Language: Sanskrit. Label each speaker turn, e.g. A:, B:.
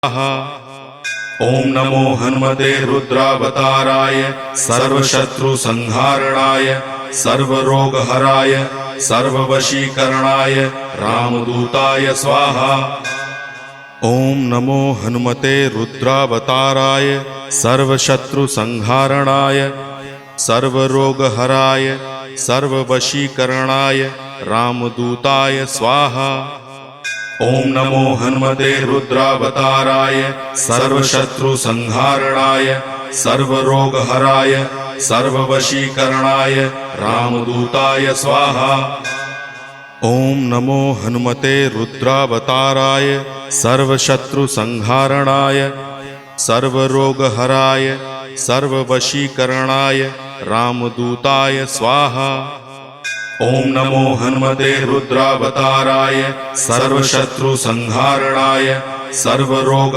A: ओम नमो हनुमते रुद्रावताराय सर्वशत्रुसंहारणाय सर्वरोगहराय सर्ववशीकरणाय रामदूताय स्वाहा। ओम नमो हनुमते रुद्रावताराय सर्वशत्रुसंहारणाय सर्वरोगहराय सर्ववशीकरणाय रामदूताय स्वाहा। ओम नमो हनुमते रुद्रावताराय सर्वशत्रुसंहारणाय सर्वरोगहराय सर्ववशीकरणाय रामदूताय स्वाहा। ओम नमो हनुमते रुद्रावताराय सर्वशत्रुसंहारणाय सर्वरोगहराय सर्ववशीकरणाय रामदूताय स्वाहा। ओम नमो हनुमते रुद्रावताराय सर्वशत्रुसंहारणाय सर्वरोग